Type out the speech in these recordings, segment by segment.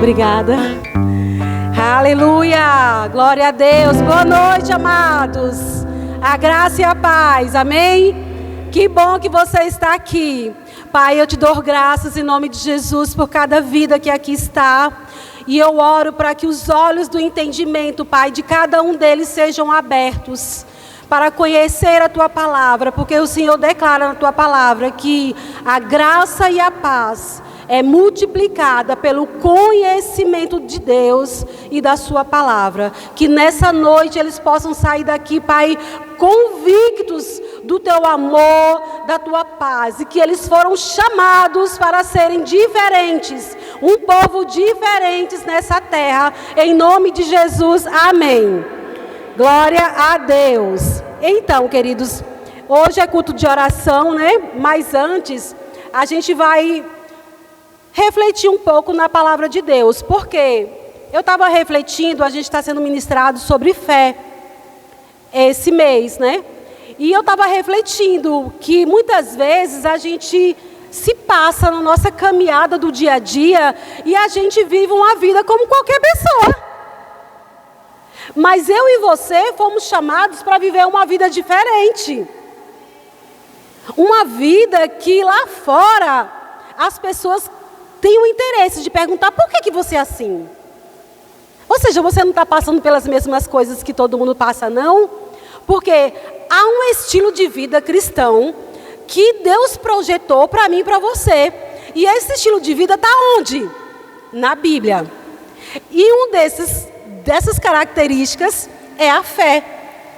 Obrigada. Aleluia. Glória a Deus. Boa noite, amados. A graça e a paz. Amém? Que bom que você está aqui. Pai, eu te dou graças em nome de Jesus por cada vida que aqui está. E eu oro para que os olhos do entendimento, Pai, de cada um deles sejam abertos para conhecer a Tua palavra, porque o Senhor declara na Tua palavra que a graça e a paz é multiplicada pelo conhecimento de Deus e da Sua palavra. Que nessa noite eles possam sair daqui, Pai, convictos do Teu amor, da Tua paz, e que eles foram chamados para serem diferentes, um povo diferentes nessa terra, em nome de Jesus, amém. Glória a Deus. Então, queridos, hoje é culto de oração, né? Mas antes, a gente vai refletir um pouco na palavra de Deus, porque eu estava refletindo, a gente está sendo ministrado sobre fé esse mês, né? E eu estava refletindo que muitas vezes a gente se passa na nossa caminhada do dia a dia e a gente vive uma vida como qualquer pessoa. Mas eu e você fomos chamados para viver uma vida diferente. Uma vida que lá fora as pessoas têm o interesse de perguntar por que você é assim. Ou seja, você não está passando pelas mesmas coisas que todo mundo passa, não? Porque há um estilo de vida cristão que Deus projetou para mim e para você. E esse estilo de vida está onde? Na Bíblia. E dessas características é a fé,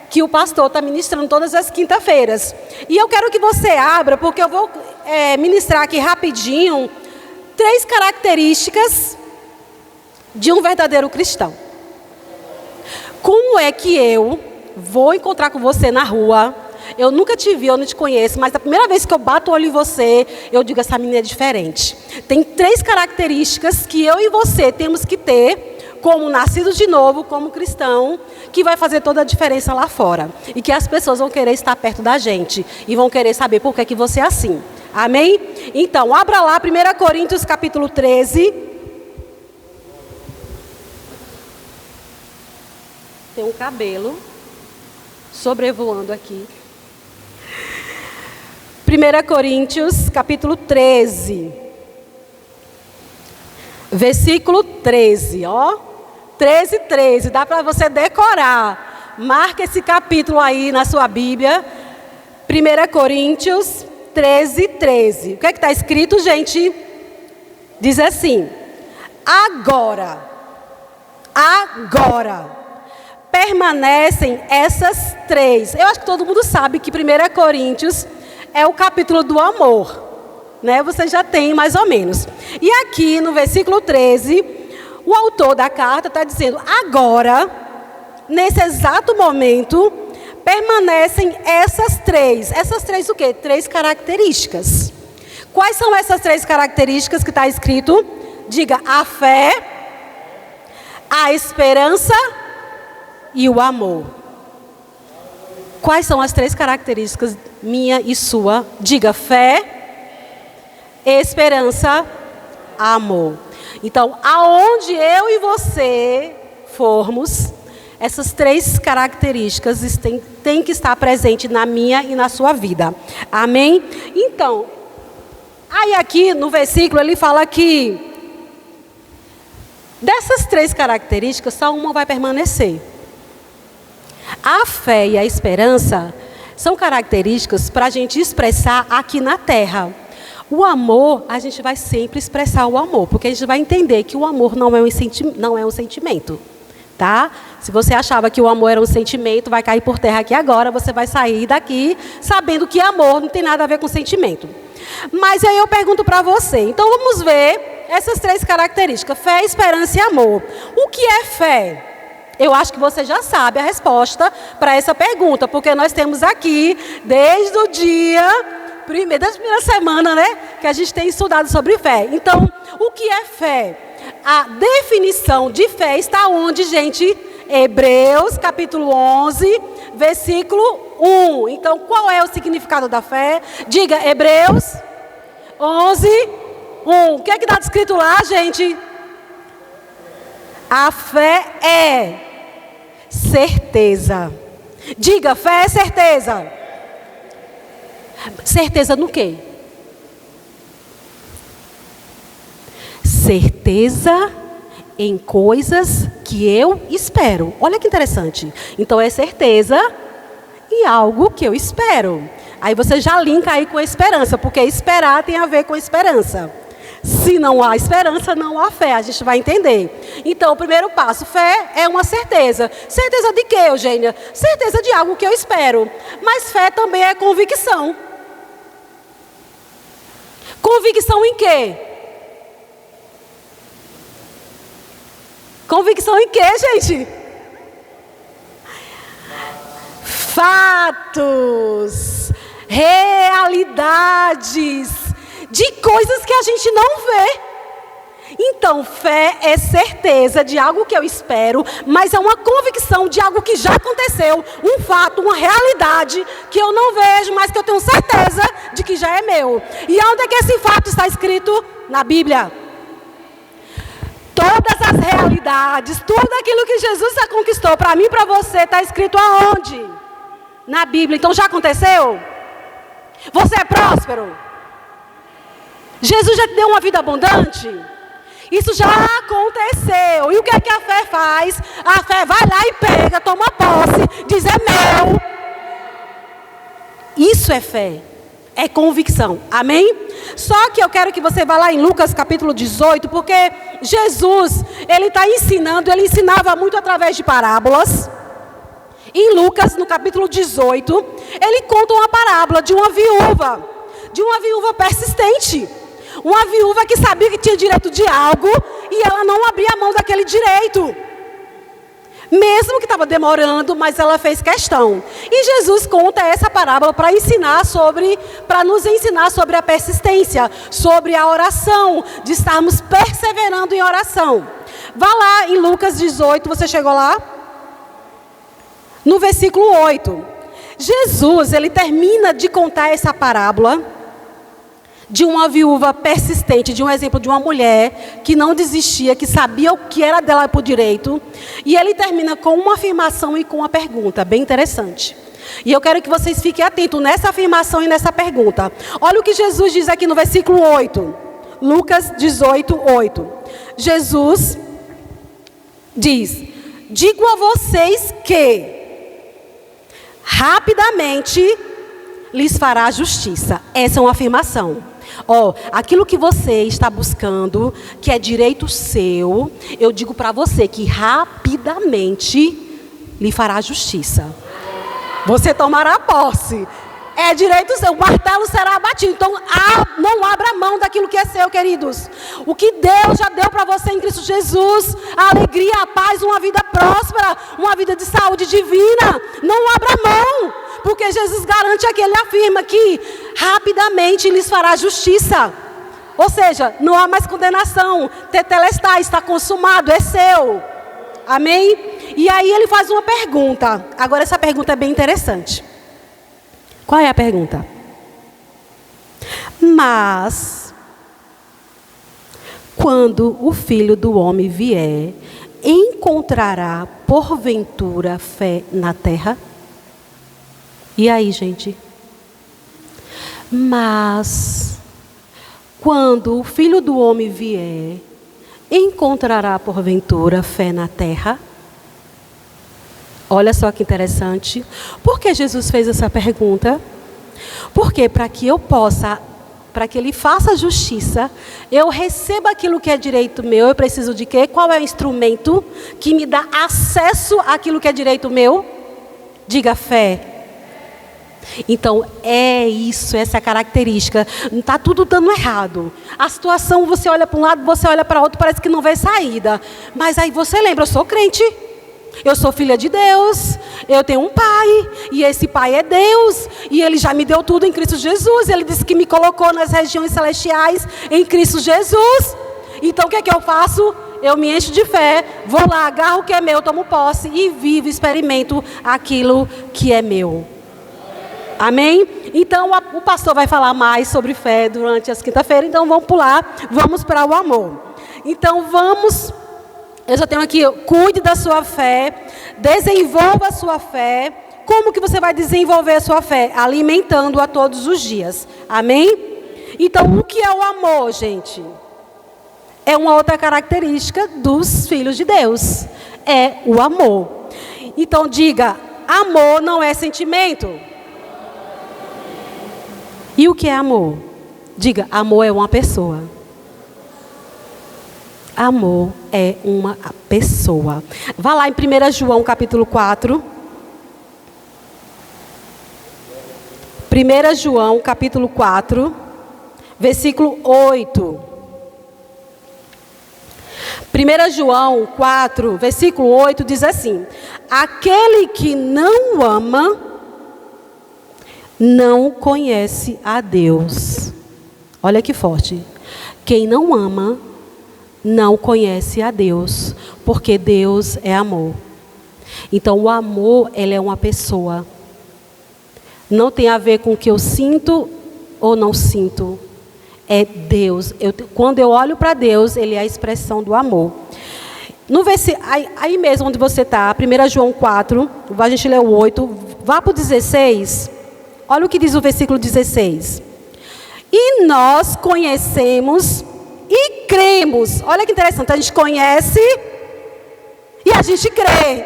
que o pastor está ministrando todas as quinta-feiras. E eu quero que você abra, porque eu vou ministrar aqui rapidinho 3 características de um verdadeiro cristão. Como é que eu vou encontrar com você na rua? Eu nunca te vi, eu não te conheço, mas a primeira vez que eu bato o olho em você, eu digo, essa menina é diferente. Tem 3 características que eu e você temos que ter, como nascidos de novo, como cristão, que vai fazer toda a diferença lá fora. E que as pessoas vão querer estar perto da gente e vão querer saber por que você é assim. Amém? Então, abra lá 1 Coríntios capítulo 13. Tem um cabelo sobrevoando aqui. 1 Coríntios capítulo 13. Versículo 13, ó. 13, dá para você decorar. Marca esse capítulo aí na sua Bíblia. 1 Coríntios 13. O que é que está escrito, gente? Diz assim: agora, permanecem essas 3. Eu acho que todo mundo sabe que 1 Coríntios é o capítulo do amor, né? Você já tem mais ou menos. E aqui no versículo 13, o autor da carta está dizendo, agora, nesse exato momento, permanecem essas 3. Essas 3 o quê? 3 características. Quais são essas 3 características que está escrito? Diga, a fé, a esperança e o amor. Quais são as 3 características minha e sua? Diga, fé, esperança, amor. Então, aonde eu e você formos, essas 3 características têm que estar presentes na minha e na sua vida. Amém? Então, aí aqui no versículo ele fala que dessas 3 características, só uma vai permanecer. A fé e a esperança são características para a gente expressar aqui na terra. O amor, a gente vai sempre expressar o amor, porque a gente vai entender que o amor não é um sentimento, tá? Se você achava que o amor era um sentimento, vai cair por terra aqui agora, você vai sair daqui sabendo que amor não tem nada a ver com sentimento. Mas aí eu pergunto para você, então vamos ver essas 3 características, fé, esperança e amor. O que é fé? Eu acho que você já sabe a resposta para essa pergunta, porque nós temos aqui, desde o dia da primeira semana, né, que a gente tem estudado sobre fé. Então, o que é fé? A definição de fé está onde, gente? Hebreus, capítulo 11, versículo 1. Então, qual é o significado da fé? Diga, Hebreus 11, 1. O que é que está escrito lá, gente? A fé é certeza. Diga, fé é certeza. Certeza no quê? Certeza em coisas que eu espero. Olha que interessante. Então é certeza em algo que eu espero. Aí você já linka aí com a esperança, porque esperar tem a ver com esperança. Se não há esperança, não há fé. A gente vai entender. Então, o primeiro passo, fé é uma certeza. Certeza de quê, Eugênia? Certeza de algo que eu espero. Mas fé também é convicção. Convicção em quê? Convicção em quê, gente? Fatos, realidades, de coisas que a gente não vê. Então, fé é certeza de algo que eu espero, mas é uma convicção de algo que já aconteceu, um fato, uma realidade que eu não vejo, mas que eu tenho certeza de que já é meu. E onde é que esse fato está escrito? Na Bíblia. Todas as realidades, tudo aquilo que Jesus já conquistou para mim e para você, está escrito aonde? Na Bíblia. Então já aconteceu? Você é próspero? Jesus já te deu uma vida abundante? Isso já aconteceu. E o que é que a fé faz? A fé vai lá e pega, toma posse, diz é meu. Isso é fé. É convicção, amém? Só que eu quero que você vá lá em Lucas capítulo 18, porque Jesus, ele está ensinando, ele ensinava muito através de parábolas. Em Lucas, no capítulo 18, ele conta uma parábola de uma viúva persistente. Uma viúva que sabia que tinha direito de algo e ela não abria a mão daquele direito. Mesmo que estava demorando, mas ela fez questão. E Jesus conta essa parábola para nos ensinar sobre a persistência, sobre a oração, de estarmos perseverando em oração. Vá lá em Lucas 18, você chegou lá? No versículo 8. Jesus, ele termina de contar essa parábola de uma viúva persistente, de um exemplo de uma mulher que não desistia, que sabia o que era dela por direito. E ele termina com uma afirmação e com uma pergunta, bem interessante. E eu quero que vocês fiquem atentos nessa afirmação e nessa pergunta. Olha o que Jesus diz aqui no versículo 8. Lucas 18, 8. Jesus diz: digo a vocês que rapidamente lhes fará justiça. Essa é uma afirmação. Aquilo que você está buscando, que é direito seu, eu digo para você que rapidamente lhe fará justiça. Você tomará posse. É direito seu, o martelo será abatido. Então, não abra mão daquilo que é seu, queridos. O que Deus já deu para você em Cristo Jesus, a alegria, a paz, uma vida próspera, uma vida de saúde divina. Não abra mão, porque Jesus garante aqui, ele afirma que rapidamente lhes fará justiça. Ou seja, não há mais condenação. Tetelestai, está consumado, é seu. Amém? E aí ele faz uma pergunta. Agora essa pergunta é bem interessante. Qual é a pergunta? Mas, quando o Filho do Homem vier, encontrará porventura fé na terra? E aí, gente? Mas, quando o Filho do Homem vier, encontrará porventura fé na terra? Olha só que interessante. Por que Jesus fez essa pergunta? Porque para que ele faça justiça, eu receba aquilo que é direito meu, eu preciso de quê? Qual é o instrumento que me dá acesso àquilo que é direito meu? Diga fé. Então, é isso, essa é a característica. Não está tudo dando errado. A situação, você olha para um lado, você olha para outro, parece que não vê saída. Mas aí você lembra, eu sou crente. Eu sou filha de Deus, eu tenho um pai, e esse pai é Deus, e ele já me deu tudo em Cristo Jesus, ele disse que me colocou nas regiões celestiais em Cristo Jesus. Então o que é que eu faço? Eu me encho de fé, vou lá, agarro o que é meu, tomo posse e vivo, experimento aquilo que é meu. Amém? Então o pastor vai falar mais sobre fé durante as quinta-feiras, então vamos pular, vamos para o amor. Então vamos Eu só tenho aqui, cuide da sua fé, desenvolva a sua fé. Como que você vai desenvolver a sua fé? Alimentando-a todos os dias. Amém? Então, o que é o amor, gente? É uma outra característica dos filhos de Deus. É o amor. Então, diga, amor não é sentimento. E o que é amor? Diga, amor é uma pessoa. Amor é uma pessoa. Vá lá em 1 João capítulo 4. 1 João capítulo 4, versículo 8. 1 João 4, versículo 8 diz assim: aquele que não ama, não conhece a Deus. Olha que forte. Quem não ama, não conhece a Deus, porque Deus é amor. Então o amor, ele é uma pessoa. Não tem a ver com o que eu sinto ou não sinto. É Deus. Quando eu olho para Deus, ele é a expressão do amor. No aí mesmo onde você está, 1 João 4, a gente lê o 8, vá para o 16. Olha o que diz o versículo 16. E nós conhecemos e cremos. Olha que interessante, a gente conhece e a gente crê.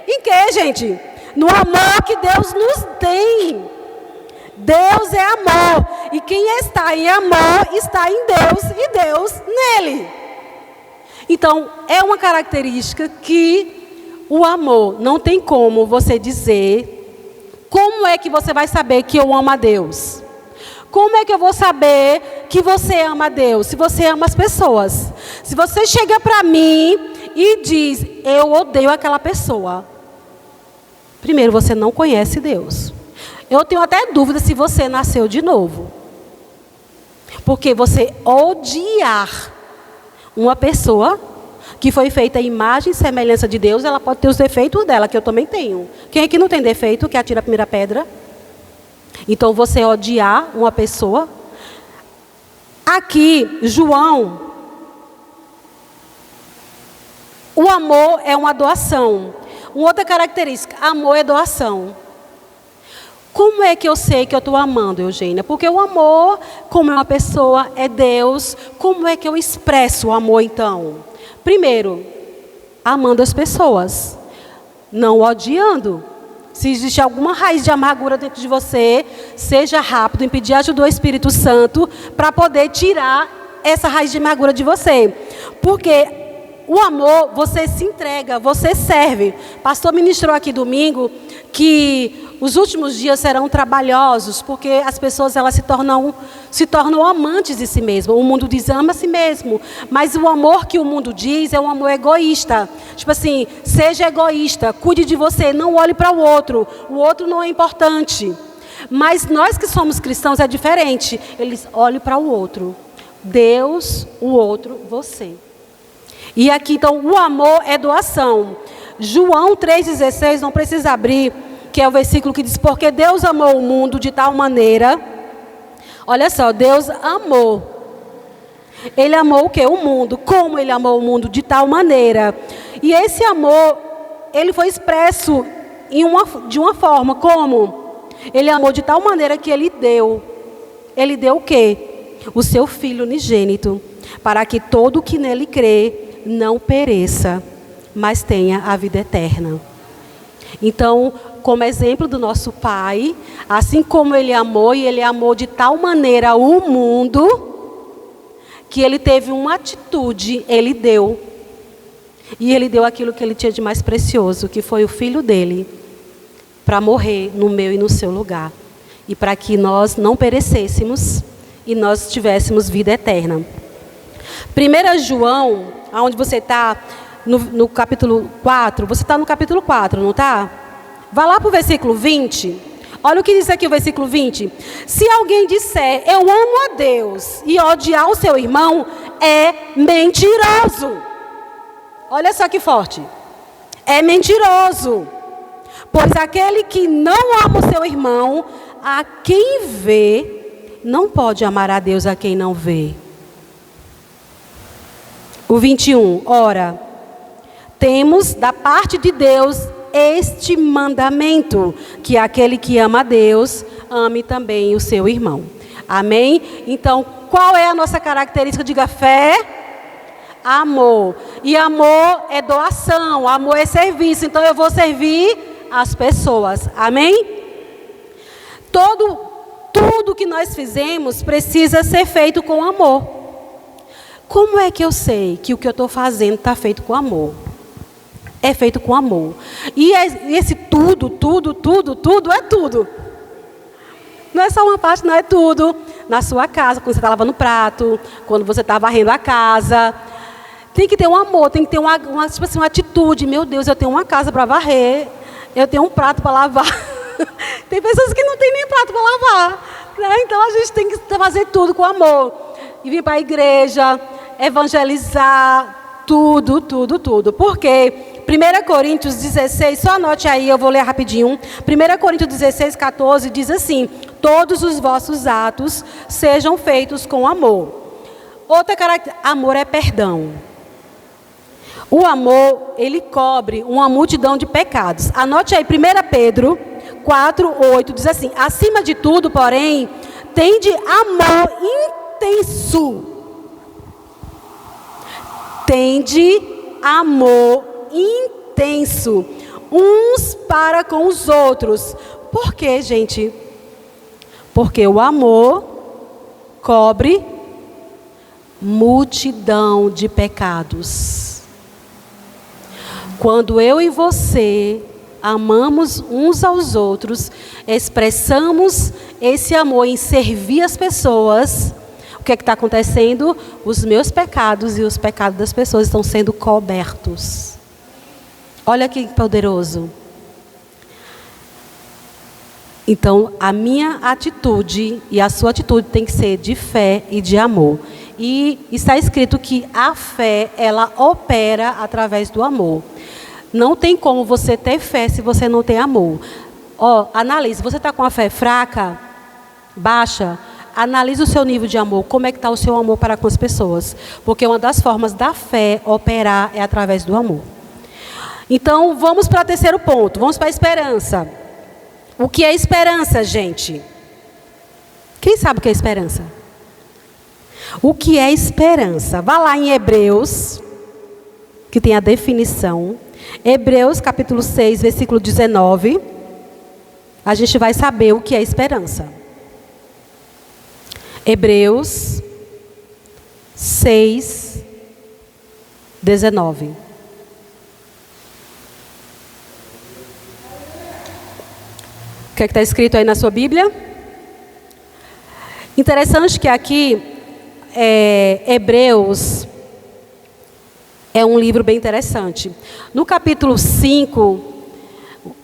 Em quê, gente? No amor que Deus nos tem. Deus é amor. E quem está em amor está em Deus e Deus nele. Então, é uma característica que o amor não tem como você dizer. Como é que você vai saber que eu amo a Deus? Como é que eu vou saber que você ama a Deus? Se você ama as pessoas. Se você chega para mim e diz, eu odeio aquela pessoa. Primeiro, você não conhece Deus. Eu tenho até dúvida se você nasceu de novo. Porque você odiar uma pessoa que foi feita a imagem e semelhança de Deus, ela pode ter os defeitos dela, que eu também tenho. Quem aqui não tem defeito, que atira a primeira pedra? Então, você odiar uma pessoa. Aqui, João, o amor é uma doação. Uma outra característica, amor é doação. Como é que eu sei que eu estou amando, Eugênia? Porque o amor, como é uma pessoa, é Deus. Como é que eu expresso o amor, então? Primeiro, amando as pessoas, não odiando. Se existe alguma raiz de amargura dentro de você, seja rápido em pedir ajuda do Espírito Santo para poder tirar essa raiz de amargura de você. Porque o amor, você se entrega, você serve. Pastor ministrou aqui domingo que os últimos dias serão trabalhosos, porque as pessoas elas se tornam amantes de si mesmas. O mundo diz ama a si mesmo, mas o amor que o mundo diz é um amor egoísta. Tipo assim, seja egoísta, cuide de você, não olhe para o outro não é importante. Mas nós que somos cristãos é diferente. Eles olham para o outro, Deus, o outro, você. E aqui então o amor é doação. João 3,16, não precisa abrir, que é o versículo que diz, porque Deus amou o mundo de tal maneira. Olha só, Deus amou. Ele amou o quê? O mundo. Como ele amou o mundo? De tal maneira. E esse amor, ele foi expresso de uma forma. Como? Ele amou de tal maneira que ele deu. Ele deu o quê? O seu Filho unigênito, para que todo que nele crê não pereça, mas tenha a vida eterna. Então, como exemplo do nosso Pai, assim como Ele amou, e Ele amou de tal maneira o mundo, que Ele teve uma atitude, Ele deu. E Ele deu aquilo que Ele tinha de mais precioso, que foi o Filho dEle, para morrer no meu e no seu lugar. E para que nós não perecêssemos e nós tivéssemos vida eterna. 1 João, onde você está, no capítulo 4, você está no capítulo 4, não está? Vá lá para o versículo 20. Olha o que diz aqui o versículo 20. Se alguém disser, eu amo a Deus, e odiar o seu irmão, é mentiroso. Olha só que forte. É mentiroso. Pois aquele que não ama o seu irmão, a quem vê, não pode amar a Deus a quem não vê. O 21, ora, temos da parte de Deus este mandamento, que aquele que ama a Deus, ame também o seu irmão. Amém? Então, qual é a nossa característica? Diga: fé, amor. E amor é doação, amor é serviço. Então, eu vou servir as pessoas. Amém? Tudo que nós fizemos precisa ser feito com amor. Como é que eu sei que o que eu estou fazendo está feito com amor? É feito com amor. E esse tudo é tudo. Não é só uma parte, não, é tudo. Na sua casa, quando você está lavando prato, quando você está varrendo a casa. Tem que ter um amor, tem que ter uma atitude. Meu Deus, eu tenho uma casa para varrer, eu tenho um prato para lavar. Tem pessoas que não têm nem prato para lavar, né? Então a gente tem que fazer tudo com amor. E vir para a igreja, evangelizar, tudo. Porque 1 Coríntios 16, só anote aí, eu vou ler rapidinho. 1 Coríntios 16, 14 diz assim: todos os vossos atos sejam feitos com amor. Outra característica: amor é perdão. O amor, ele cobre uma multidão de pecados. Anote aí, 1 Pedro 4:8 diz assim: acima de tudo, porém, tende amor intenso. Tende amor intenso uns para com os outros. Por quê, gente? Porque o amor cobre multidão de pecados. Quando eu e você amamos uns aos outros, expressamos esse amor em servir as pessoas, o que é que está acontecendo? Os meus pecados e os pecados das pessoas estão sendo cobertos. Olha que poderoso. Então, a minha atitude e a sua atitude tem que ser de fé e de amor. E está escrito que a fé, ela opera através do amor. Não tem como você ter fé se você não tem amor. Analise, você está com a fé fraca, baixa? Analise o seu nível de amor, como é que está o seu amor para com as pessoas. Porque uma das formas da fé operar é através do amor. Então, vamos para o terceiro ponto, vamos para a esperança. O que é esperança, gente? Quem sabe o que é esperança? O que é esperança? Vá lá em Hebreus, que tem a definição. Hebreus capítulo 6, versículo 19. A gente vai saber o que é esperança. Hebreus 6, 19. O que é que está escrito aí na sua Bíblia? Interessante que aqui, Hebreus é um livro bem interessante. No capítulo 5,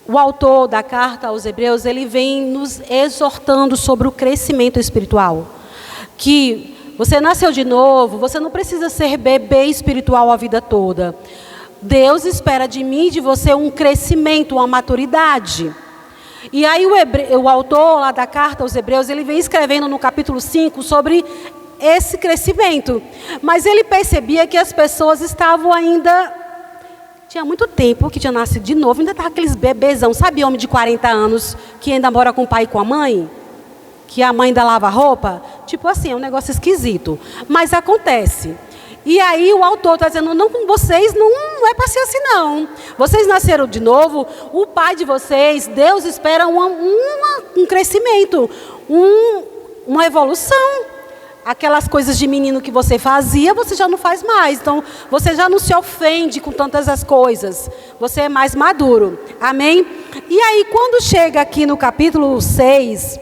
o autor da carta aos Hebreus, ele vem nos exortando sobre o crescimento espiritual. Que você nasceu de novo, você não precisa ser bebê espiritual a vida toda. Deus espera de mim e de você um crescimento, uma maturidade. E aí o autor lá da carta aos Hebreus, ele vem escrevendo no capítulo 5 sobre esse crescimento. Mas ele percebia que as pessoas estavam ainda... Tinha muito tempo que tinha nascido de novo, ainda estava aqueles bebezão. Sabe homem de 40 anos que ainda mora com o pai e com a mãe? Que a mãe ainda lava a roupa? Tipo assim, é um negócio esquisito. Mas acontece. E aí o autor está dizendo, não, com vocês não é para ser assim não. Vocês nasceram de novo, o pai de vocês, Deus espera um crescimento, uma evolução. Aquelas coisas de menino que você fazia, você já não faz mais. Então, você já não se ofende com tantas as coisas. Você é mais maduro. Amém? E aí, quando chega aqui no capítulo 6,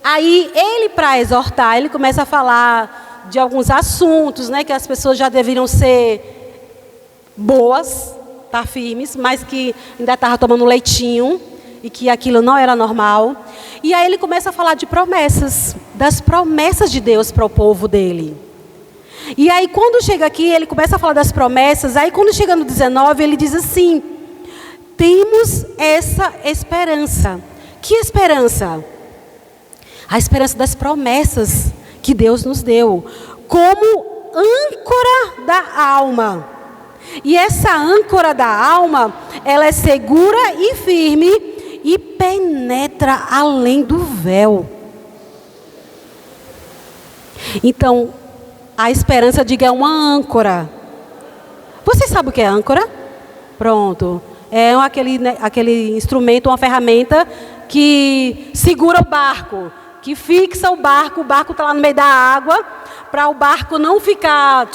aí ele, para exortar, ele começa a falar de alguns assuntos, né, que as pessoas já deveriam ser boas, tá firmes, mas que ainda estavam tomando leitinho e que aquilo não era normal. E aí ele começa a falar de promessas, das promessas de Deus para o povo dele. E aí quando chega aqui, ele começa a falar das promessas, aí quando chega no 19, ele diz assim: temos essa esperança. Que esperança? A esperança das promessas que Deus nos deu, como âncora da alma. E essa âncora da alma, ela é segura e firme e penetra além do véu. Então, a esperança, diga, é uma âncora. Você sabe o que é âncora? Pronto. É aquele instrumento, uma ferramenta que segura o barco, que fixa o barco está lá no meio da água, para o barco não ficar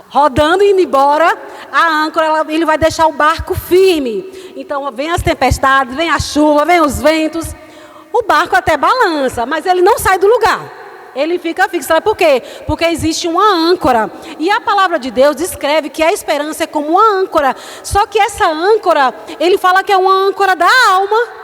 rodando e indo embora. A âncora, ele vai deixar o barco firme. Então, vem as tempestades, vem a chuva, vem os ventos, o barco até balança, mas ele não sai do lugar. Ele fica fixo. Sabe por quê? Porque existe uma âncora. E a palavra de Deus descreve que a esperança é como uma âncora. Só que essa âncora, ele fala que é uma âncora da alma.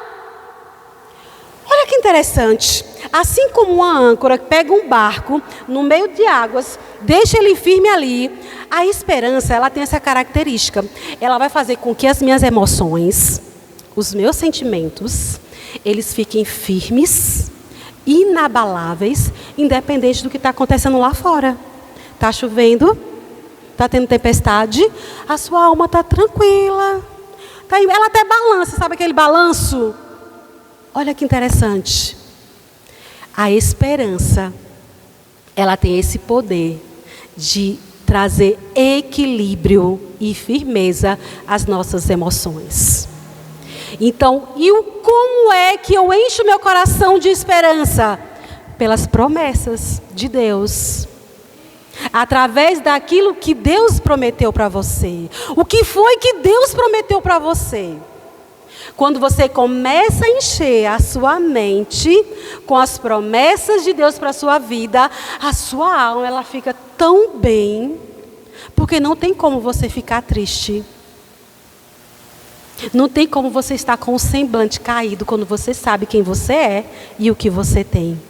Olha que interessante. Assim como uma âncora pega um barco no meio de águas, deixa ele firme ali, a esperança, ela tem essa característica. Ela vai fazer com que as minhas emoções, os meus sentimentos, eles fiquem firmes, inabaláveis, independente do que está acontecendo lá fora. Está chovendo, está tendo tempestade, a sua alma está tranquila. Ela até balança, sabe aquele balanço? Olha que interessante. A esperança, ela tem esse poder de trazer equilíbrio e firmeza às nossas emoções. Então, como é que eu encho meu coração de esperança? Pelas promessas de Deus. Através daquilo que Deus prometeu para você. O que foi que Deus prometeu para você? Quando você começa a encher a sua mente com as promessas de Deus para a sua vida, a sua alma, ela fica tão bem, porque não tem como você ficar triste. Não tem como você estar com o semblante caído quando você sabe quem você é e o que você tem.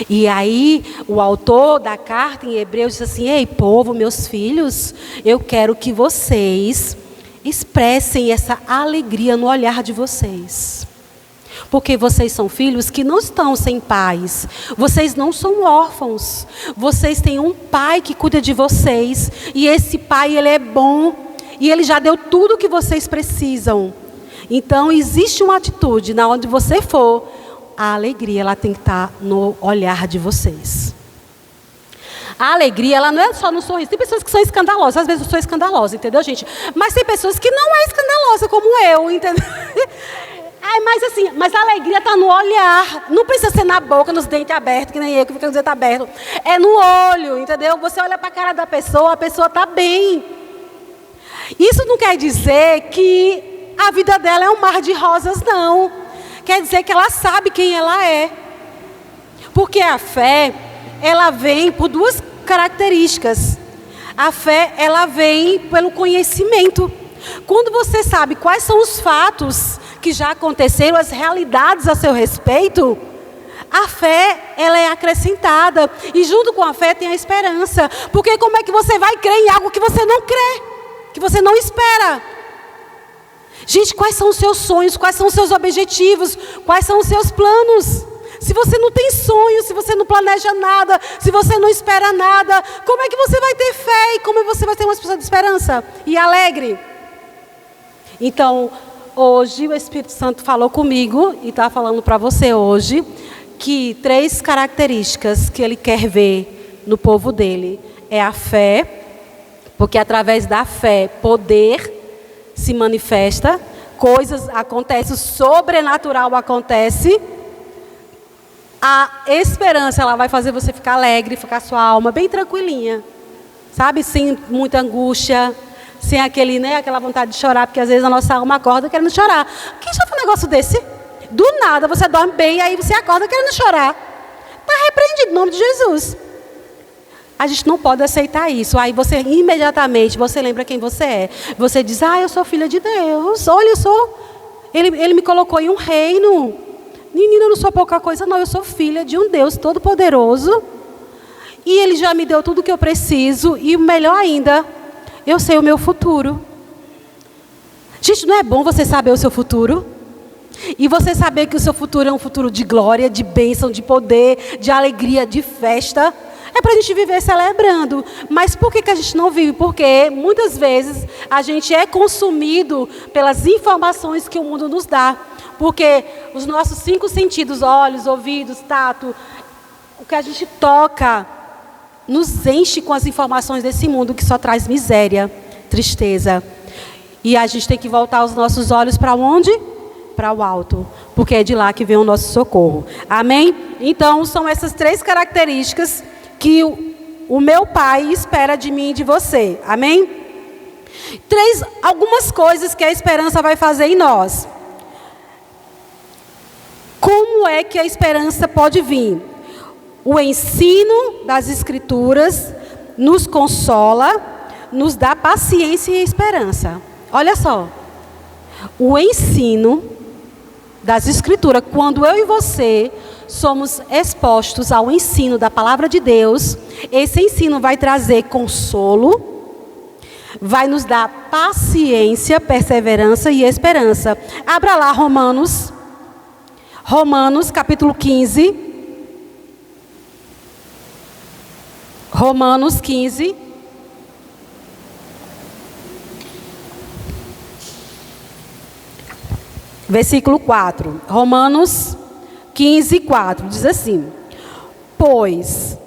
E aí, o autor da carta em Hebreus diz assim: ei, povo, meus filhos, eu quero que vocês expressem essa alegria no olhar de vocês. Porque vocês são filhos que não estão sem pais. Vocês não são órfãos. Vocês têm um pai que cuida de vocês. E esse pai, ele é bom. E ele já deu tudo o que vocês precisam. Então, existe uma atitude, na onde você for, a alegria, ela tem que estar no olhar de vocês. A alegria, ela não é só no sorriso. Tem pessoas que são escandalosas. Às vezes eu sou escandalosa, entendeu, gente? Mas tem pessoas que não é escandalosa como eu, entendeu? Mas a alegria está no olhar. Não precisa ser na boca, nos dentes abertos, que nem eu, que fica com os dentes abertos. É no olho, entendeu? Você olha para a cara da pessoa, a pessoa está bem. Isso não quer dizer que a vida dela é um mar de rosas, não. Quer dizer que ela sabe quem ela é. Porque a fé, ela vem por duas características. A fé, ela vem pelo conhecimento. Quando você sabe quais são os fatos que já aconteceram, as realidades a seu respeito, a fé, ela é acrescentada. E junto com a fé tem a esperança. Porque como é que você vai crer em algo que você não crê? Que você não espera? Gente, quais são os seus sonhos? Quais são os seus objetivos? Quais são os seus planos? Se você não tem sonho, se você não planeja nada, se você não espera nada, como é que você vai ter fé? E como você vai ter uma pessoa de esperança e alegre? Então, hoje o Espírito Santo falou comigo e está falando para você hoje que 3 características que Ele quer ver no povo dele é a fé, porque através da fé poder se manifesta, coisas acontecem, o sobrenatural acontece. A esperança, ela vai fazer você ficar alegre, ficar sua alma bem tranquilinha, sabe? Sem muita angústia, sem aquela vontade de chorar, porque às vezes a nossa alma acorda querendo chorar. Quem já fez um negócio desse? Do nada, você dorme bem, aí você acorda querendo chorar. Está repreendido, em nome de Jesus. A gente não pode aceitar isso. Aí você imediatamente, você lembra quem você é. Você diz, eu sou filha de Deus. Olha, Ele me colocou em um reino. Menina, eu não sou pouca coisa, não. Eu sou filha de um Deus todo-poderoso. E Ele já me deu tudo o que eu preciso. E o melhor ainda, eu sei o meu futuro. Gente, não é bom você saber o seu futuro? E você saber que o seu futuro é um futuro de glória, de bênção, de poder, de alegria, de festa. É para a gente viver celebrando. Mas por que a gente não vive? Porque muitas vezes a gente é consumido pelas informações que o mundo nos dá. Porque os nossos 5 sentidos, olhos, ouvidos, tato, o que a gente toca, nos enche com as informações desse mundo que só traz miséria, tristeza. E a gente tem que voltar os nossos olhos para onde? Para o alto, porque é de lá que vem o nosso socorro. Amém? Então, são essas 3 características que o meu Pai espera de mim e de você. Amém? Algumas coisas que a esperança vai fazer em nós. Como é que a esperança pode vir? O ensino das Escrituras nos consola, nos dá paciência e esperança. Olha só, o ensino das Escrituras, quando eu e você somos expostos ao ensino da Palavra de Deus, esse ensino vai trazer consolo, vai nos dar paciência, perseverança e esperança. Abra lá Romanos capítulo 15. Romanos 15. Versículo 4. Romanos 15, 4. Diz assim: pois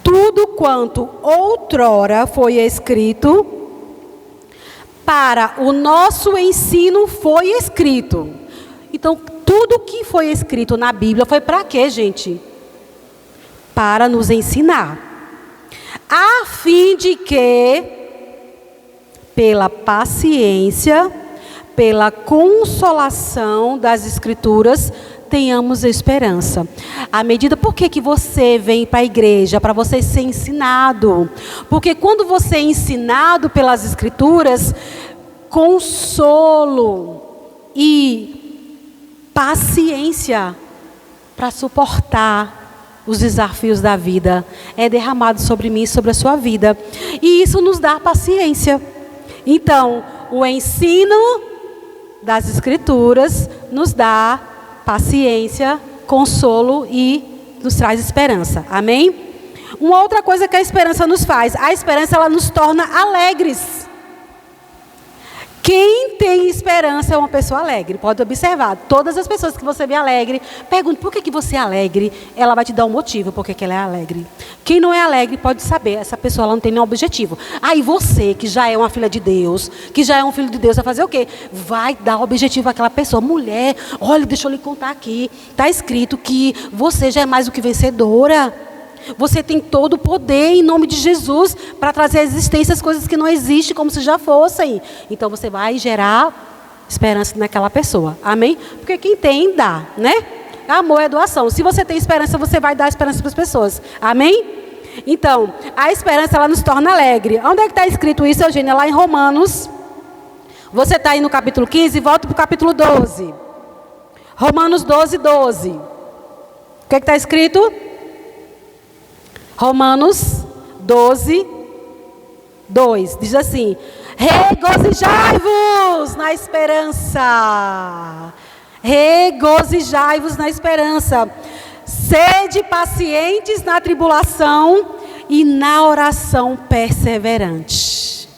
tudo quanto outrora foi escrito, para o nosso ensino foi escrito. Então, tudo que foi escrito na Bíblia foi para quê, gente? Para nos ensinar. A fim de que, pela paciência, pela consolação das Escrituras, tenhamos esperança. À medida, por que você vem para a igreja? Para você ser ensinado. Porque quando você é ensinado pelas Escrituras, consolo e paciência para suportar os desafios da vida é derramado sobre mim e sobre a sua vida. E isso nos dá paciência. Então, o ensino das Escrituras nos dá paciência, consolo e nos traz esperança. Amém? Uma outra coisa que a esperança nos faz, a esperança ela nos torna alegres. Quem tem esperança é uma pessoa alegre. Pode observar, todas as pessoas que você vê alegre, pergunta por que você é alegre, ela vai te dar um motivo por que ela é alegre. Quem não é alegre pode saber, essa pessoa ela não tem nenhum objetivo. Aí você, que já é uma filha de Deus, que já é um filho de Deus, vai fazer o quê? Vai dar objetivo àquela pessoa. Mulher, olha, deixa eu lhe contar aqui, está escrito que você já é mais do que vencedora. Você tem todo o poder em nome de Jesus para trazer à existência as coisas que não existem como se já fossem. Então você vai gerar esperança naquela pessoa. Amém? Porque quem tem, dá, né? Amor é doação. Se você tem esperança, você vai dar esperança para as pessoas. Amém? Então, a esperança ela nos torna alegre. Onde é que está escrito isso, Eugênia? Lá em Romanos. Você está aí no capítulo 15, volta para o capítulo 12. Romanos 12, 12. O que está escrito? Romanos 12, 2. Diz assim: regozijai-vos na esperança. Regozijai-vos na esperança. Sede pacientes na tribulação e na oração perseverante.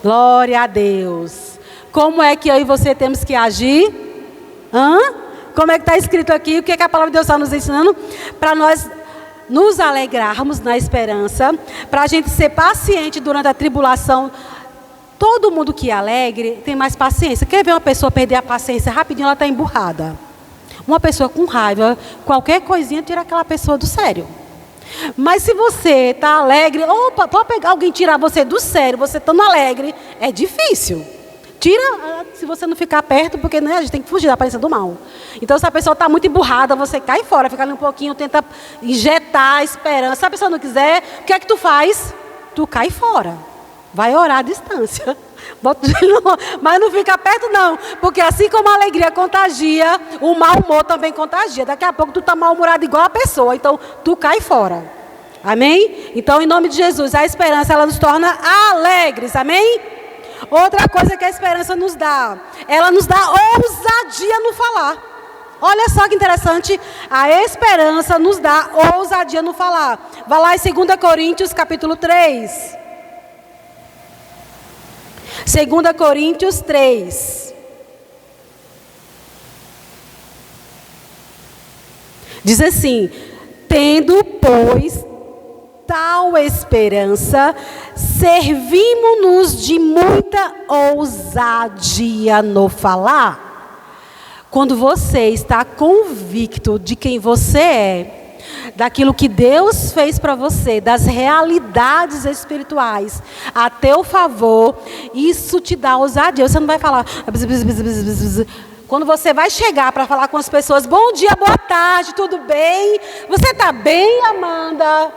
Glória a Deus. Como é que eu e você temos que agir? Como é que está escrito aqui? O que é que a palavra de Deus está nos ensinando? Para nós nos alegrarmos na esperança, para a gente ser paciente durante a tribulação. Todo mundo que é alegre tem mais paciência. Quer ver uma pessoa perder a paciência rapidinho, ela está emburrada. Uma pessoa com raiva, qualquer coisinha tira aquela pessoa do sério. Mas se você está alegre, pode pegar alguém tirar você do sério, você estando alegre, é difícil. Tira, se você não ficar perto, porque né, a gente tem que fugir da aparência do mal. Então, se a pessoa está muito emburrada, você cai fora, fica ali um pouquinho, tenta injetar a esperança. Se a pessoa não quiser, o que é que tu faz? Tu cai fora. Vai orar à distância. Mas não fica perto não, porque assim como a alegria contagia, o mau humor também contagia. Daqui a pouco tu está mal-humorado igual a pessoa, então tu cai fora. Amém? Então, em nome de Jesus, a esperança ela nos torna alegres. Amém? Outra coisa que a esperança nos dá, ela nos dá ousadia no falar. Olha só que interessante, a esperança nos dá ousadia no falar. Vai lá em 2 Coríntios capítulo 3. 2 Coríntios 3. Diz assim: tendo, pois, tal esperança, servimos-nos de muita ousadia no falar. Quando você está convicto de quem você é, daquilo que Deus fez para você, das realidades espirituais a teu favor, isso te dá ousadia. Você não vai falar. Quando você vai chegar para falar com as pessoas, bom dia, boa tarde, tudo bem? Você está bem, Amanda?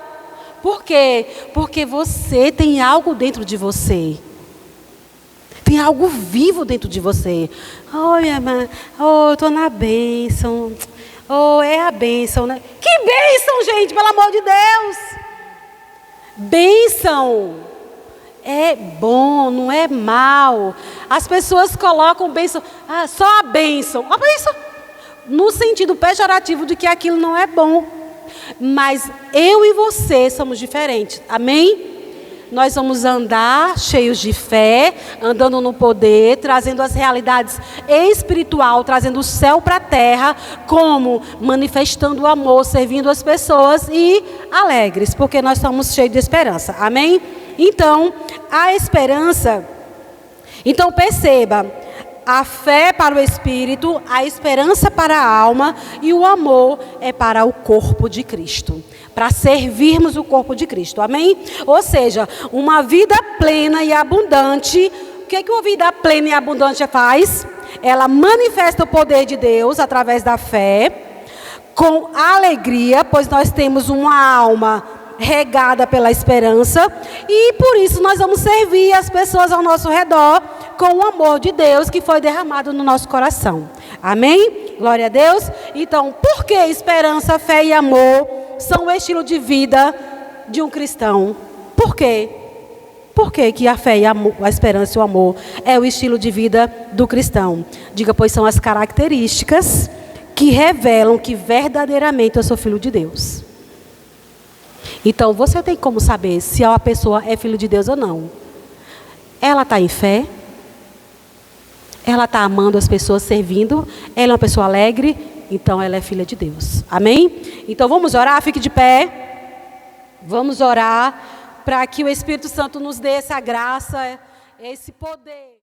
Por quê? Porque você tem algo dentro de você. Tem algo vivo dentro de você. Oh, minha mãe, oh, eu estou na bênção. Oh, é a bênção, né? Que bênção, gente, pelo amor de Deus! Bênção é bom, não é mal. As pessoas colocam bênção, só a bênção. A bênção no sentido pejorativo de que aquilo não é bom. Mas eu e você somos diferentes, amém? Nós vamos andar cheios de fé, andando no poder, trazendo as realidades espirituais, trazendo o céu para a terra, como manifestando o amor, servindo as pessoas e alegres, porque nós somos cheios de esperança, amém? Então, a esperança, então perceba, a fé para o espírito, a esperança para a alma e o amor é para o corpo de Cristo. Para servirmos o corpo de Cristo, amém? Ou seja, uma vida plena e abundante. O que uma vida plena e abundante faz? Ela manifesta o poder de Deus através da fé, com alegria, pois nós temos uma alma regada pela esperança, e por isso nós vamos servir as pessoas ao nosso redor com o amor de Deus que foi derramado no nosso coração, amém? Glória a Deus. Então, por que esperança, fé e amor são o estilo de vida de um cristão? Por quê? Por que a fé e a esperança e o amor é o estilo de vida do cristão? Diga, pois são as características que revelam que verdadeiramente eu sou filho de Deus. Então, você tem como saber se a pessoa é filho de Deus ou não. Ela está em fé, ela está amando as pessoas, servindo, ela é uma pessoa alegre, então ela é filha de Deus. Amém? Então, vamos orar, fique de pé. Vamos orar para que o Espírito Santo nos dê essa graça, esse poder.